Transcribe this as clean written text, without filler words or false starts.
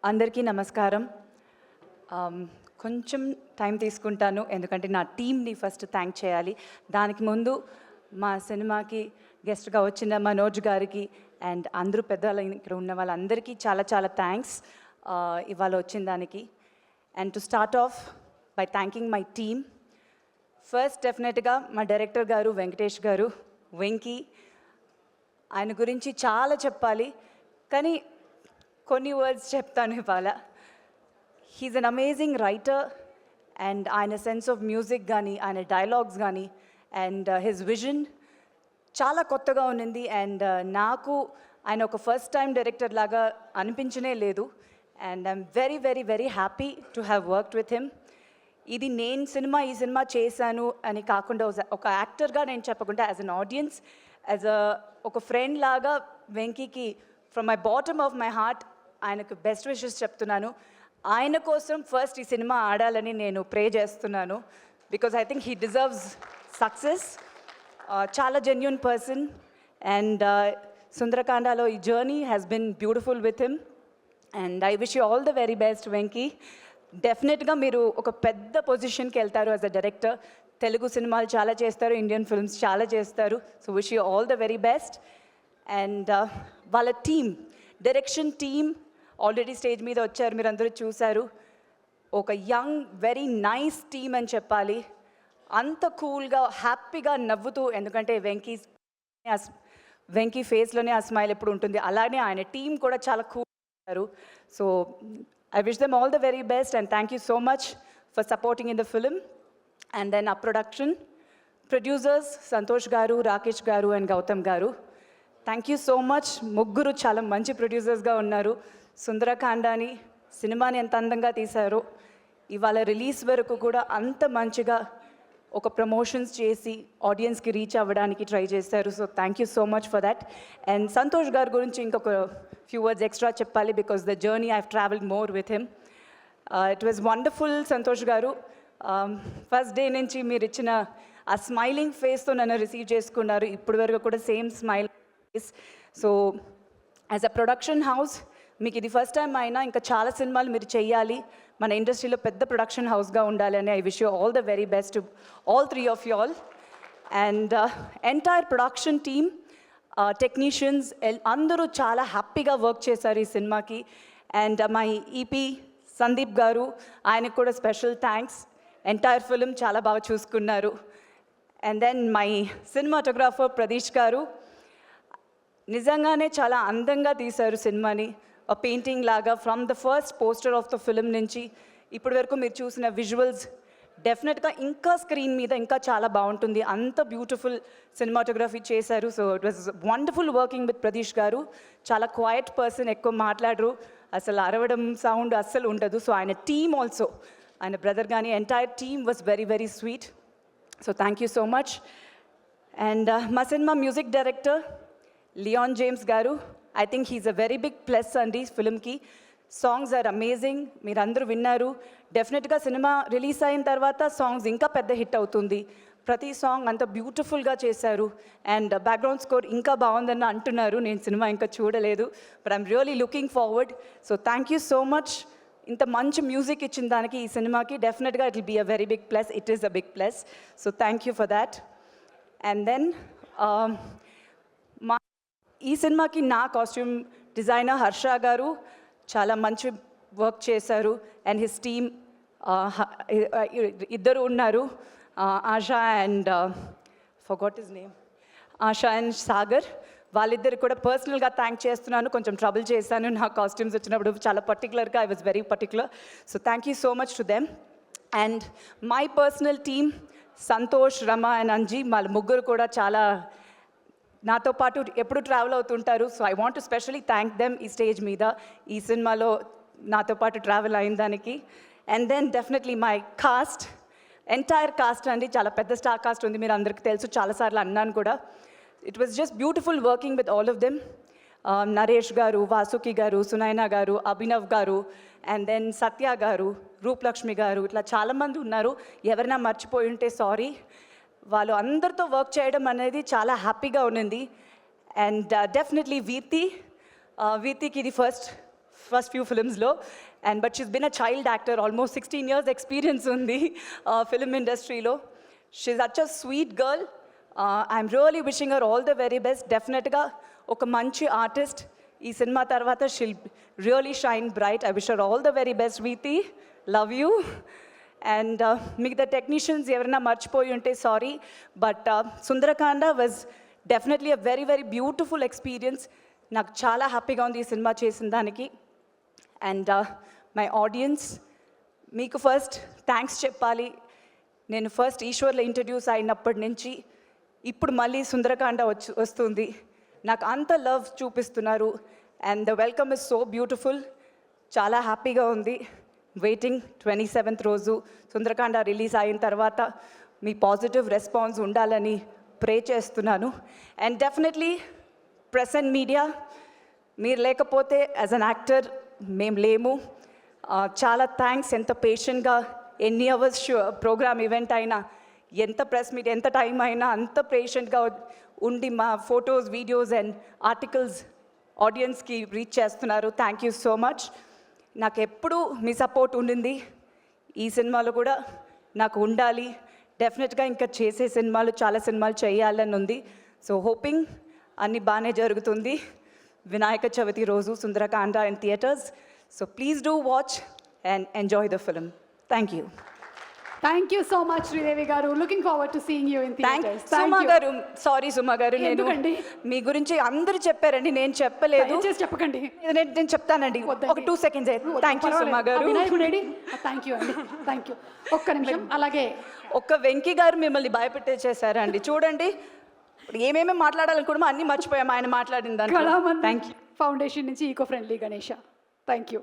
అందరికీ నమస్కారం. కొంచెం టైం తీసుకుంటాను ఎందుకంటే నా టీమ్ని ఫస్ట్ థ్యాంక్ చేయాలి. దానికి ముందు మా సినిమాకి గెస్ట్గా వచ్చిన మనోజ్ గారికి అండ్ అందరూ పెద్దలు ఇక్కడ ఉన్న వాళ్ళందరికీ చాలా చాలా థ్యాంక్స్ ఇవాళ వచ్చిన దానికి. And to start of by thanking my team. First డెఫినెట్గా మా డైరెక్టర్ గారు వెంకటేష్ గారు, వెంకీ. ఆయన గురించి చాలా చెప్పాలి కానీ కొన్ని వర్డ్స్ చెప్తాను ఇవాళ. He's an amazing writer and ఆయన సెన్స్ ఆఫ్ మ్యూజిక్ కానీ ఆయన డైలాగ్స్ కానీ అండ్ హిజ్ విజన్ చాలా కొత్తగా ఉన్నింది. అండ్ నాకు ఆయన ఒక ఫస్ట్ టైం డైరెక్టర్ లాగా అనిపించనే లేదు. And I'm very very very happy to have worked with him. ఇది నేను ఈ సినిమా చేశాను అని కాకుండా ఒక యాక్టర్గా నేను చెప్పకుండా యాజ్ అన్ ఆడియన్స్, యాజ్ ఒక ఫ్రెండ్ లాగా వెంకీకి from my bottom of my heart ఆయనకు బెస్ట్ విషెస్ చెప్తున్నాను. ఆయన కోసం ఫస్ట్ ఈ సినిమా ఆడాలని నేను ప్రే చేస్తున్నాను because I think he deserves success. చాలా జెన్యూన్ పర్సన్ అండ్ సుందరకాండలో ఈ journey has been beautiful with him and I wish you all the very best Venky. డెఫినెట్గా మీరు ఒక పెద్ద పొజిషన్కి వెళ్తారు యాజ్ అ డైరెక్టర్. తెలుగు సినిమాలు చాలా చేస్తారు, ఇండియన్ ఫిల్మ్స్ చాలా చేస్తారు. So wish you all the very best. And వాళ్ళ team, direction team already stage మీద వచ్చారు, మీరు అందరూ చూశారు. ఒక యంగ్ వెరీ నైస్ టీమ్ అని చెప్పాలి. అంత కూల్గా హ్యాపీగా నవ్వుతూ, ఎందుకంటే వెంకీ ఫేస్లోనే ఆ స్మైల్ ఎప్పుడు ఉంటుంది, అలానే ఆయన టీం కూడా చాలా కూల్ ఉన్నారు. So I wish them all the very best and thank you so much for supporting in the film. And then ఆ ప్రొడ్యూసర్స్ సంతోష్ గారు, రాకేష్ గారు అండ్ గౌతమ్ గారు, థ్యాంక్ యూ సో మచ్. ముగ్గురు చాలా మంచి ప్రొడ్యూసర్స్గా ఉన్నారు. సుందరకాండని సినిమాని ఎంత అందంగా తీశారో, ఇవాళ రిలీజ్ వరకు కూడా అంత మంచిగా ఒక ప్రమోషన్స్ చేసి ఆడియన్స్కి రీచ్ అవ్వడానికి ట్రై చేశారు. So thank you so much for that. And Santosh గారి గురించి ఇంకొక ఫ్యూ వర్డ్స్ ఎక్స్ట్రా చెప్పాలి because the journey I have travelled more with him. It was wonderful. Santosh గారు, ఫస్ట్ డే నుంచి మీరు ఇచ్చిన ఆ స్మైలింగ్ ఫేస్తో నన్ను రిసీవ్ చేసుకున్నారు. ఇప్పటి వరకు కూడా same smile face. So as a production house మీకు ఇది ఫస్ట్ టైం అయినా ఇంకా చాలా సినిమాలు మీరు చేయాలి, మన ఇండస్ట్రీలో పెద్ద ప్రొడక్షన్ హౌస్గా ఉండాలని I wish you all the very best all three of you all. And entire production team, technicians అందరూ చాలా హ్యాపీగా వర్క్ చేశారు ఈ సినిమాకి. అండ్ మై ఈపీ సందీప్ గారు, ఆయనకు కూడా స్పెషల్ థ్యాంక్స్. ఎంటైర్ ఫిలిం చాలా బాగా చూసుకున్నారు. And then my cinematographer Pradeesh garu, నిజంగానే చాలా అందంగా తీశారు సినిమాని. పెయింటింగ్ లాగా from the first poster of the film నుంచి ఇప్పటి వరకు మీరు చూసిన విజువల్స్ డెఫినెట్గా ఇంకా స్క్రీన్ మీద ఇంకా చాలా బాగుంటుంది. అంత బ్యూటిఫుల్ సినిమాటోగ్రఫీ చేశారు. So it was wonderful working with Pradeesh గారు. చాలా క్వైట్ పర్సన్, ఎక్కువ మాట్లాడరు, అసలు అరవడం సౌండ్ అస్సలు ఉండదు. సో ఆయన టీమ్ ఆల్సో, ఆయన బ్రదర్ కానీ entire team was very very sweet. So thank you so much. And మా సినిమా music director Leon James garu, I think he's a very big plus అండి ఫిల్మ్కి. సాంగ్స్ ఆర్ అమేజింగ్, మీరు అందరూ విన్నారు. డెఫినెట్గా సినిమా రిలీజ్ అయిన తర్వాత సాంగ్స్ ఇంకా పెద్ద హిట్ అవుతుంది. ప్రతి సాంగ్ అంత బ్యూటిఫుల్గా చేశారు. అండ్ బ్యాక్గ్రౌండ్ స్కోర్ ఇంకా బాగుందని అంటున్నారు. నేను సినిమా ఇంకా చూడలేదు, but I'm really looking forward. So thank you so much. ఇంత మంచి మ్యూజిక్ ఇచ్చిన దానికి ఈ సినిమాకి డెఫినెట్గా it will be a very big plus. It is a big plus. So thank you for that. And then ఈ సినిమాకి నా కాస్ట్యూమ్ డిజైనర్ హర్ష గారు చాలా మంచి వర్క్ చేశారు. అండ్ హిస్ టీమ్ ఇద్దరు ఉన్నారు, ASHA and forgot his name, ASHA and Sagar. వాళ్ళిద్దరు కూడా పర్సనల్గా థ్యాంక్ చేస్తున్నాను. కొంచెం ట్రబుల్ చేశాను నా కాస్ట్యూమ్స్ వచ్చినప్పుడు, చాలా పర్టికులర్గా I was very particular. So thank you so much to them. And my personal team Santosh, Rama and Anji, వాళ్ళ ముగ్గురు కూడా చాలా నాతో పాటు ఎప్పుడు ట్రావెల్ అవుతుంటారు. So I want to specially thank them ఈ స్టేజ్ మీద ఈ సినిమాలో నాతో పాటు ట్రావెల్ అయిన దానికి. And then definitely my cast, entire cast అండి, చాలా పెద్ద స్టార్ కాస్ట్ ఉంది, మీరు అందరికీ తెలుసు, చాలాసార్లు అన్నాను కూడా. It was just beautiful working with all of them. Naresh గారు, వాసుకి గారు, సునైనా గారు, అభినవ్ గారు, అండ్ దెన్ సత్య గారు, రూపలక్ష్మి గారు, ఇట్లా చాలామంది ఉన్నారు. ఎవరైనా మర్చిపోయి ఉంటే సారీ. వాళ్ళు అందరితో వర్క్ చేయడం అనేది చాలా హ్యాపీగా ఉన్నింది. అండ్ డెఫినెట్లీ వీతికి ఇది ఫస్ట్ ఫస్ట్ ఫ్యూ ఫిల్మ్స్లో and but she's been a child actor almost 16 years experience ఉంది ఫిల్మ్ ఇండస్ట్రీలో. She's such a sweet girl. I'm really wishing her all the very best. డెఫినెట్గా ఒక మంచి ఆర్టిస్ట్. ఈ సినిమా తర్వాత she'll really shine bright. I wish her all the very best. Veethi, love you. And మిగతా technicians ఎవరైనా మర్చిపోయి ఉంటే sorry, but Sundarakanda was definitely a very very beautiful experience. నాకు చాలా హ్యాపీగా ఉంది ఈ సినిమా చేసిన దానికి. అండ్ మై ఆడియన్స్, మీకు ఫస్ట్ థ్యాంక్స్ చెప్పాలి. నేను ఫస్ట్ ఈశ్వర్లో ఇంట్రడ్యూస్ అయినప్పటి నుంచి ఇప్పుడు మళ్ళీ సుందరకాండ వస్తుంది. నాకు అంత లవ్ చూపిస్తున్నారు and the welcome is so beautiful. చాలా హ్యాపీగా ఉంది. వెయిటింగ్ 27th రోజు సుందరకాండ రిలీజ్ అయిన తర్వాత మీ పాజిటివ్ రెస్పాన్స్ ఉండాలని ప్రే చేస్తున్నాను. And definitely press and media, మీరు లేకపోతే యాజ్ అన్ యాక్టర్ మేము లేము. చాలా థ్యాంక్స్. ఎంత పేషెంట్గా ఎన్ని అవర్స్ ప్రోగ్రామ్ ఈవెంట్ అయినా, ఎంత ప్రెస్ మీట్ ఎంత టైం అయినా అంత పేషెంట్గా ఉండి మా ఫొటోస్, వీడియోస్ అండ్ ఆర్టికల్స్ ఆడియన్స్కి రీచ్ చేస్తున్నారు. Thank you so much. నాకు ఎప్పుడూ మీ సపోర్ట్ ఉండింది. ఈ సినిమాలో కూడా నాకు ఉండాలి. డెఫినెట్గా ఇంకా చేసే సినిమాలు చాలా సినిమాలు చేయాలని ఉంది. సో హోపింగ్ అన్నీ బాగానే జరుగుతుంది. వినాయక చవితి రోజు Sundarakanda in theatres. So please do watch and enjoy the film. Thank you. Thank you so much, Sridevi garu. Looking forward to seeing you in theaters. సుమా గారు, సారీ సుమా గారు, నేను ఎందుకండి? మీ గురించి అందరూ చెప్పారండి, నేను చెప్పలేదు. దయచేసి చెప్పకండి. నేను చెప్తానండి. ఒక 2 seconds. థ్యాంక్ యూ సుమా గారు. థ్యాంక్ యూ అండి. Thank you. ఒక్క నిమిషం. అలాగే ఒక్క వెంకీ గారు మిమ్మల్ని భయపెట్టేసేసారండి. చూడండి, ఏమేమి మాట్లాడాలనుకోవడమో అన్నీ మర్చిపోయాము ఆయన మాట్లాడిన దాంట్లో. కళామందిర్ థ్యాంక్ యూ ఫౌండేషన్ నుంచి eco friendly Ganesha. Thank you.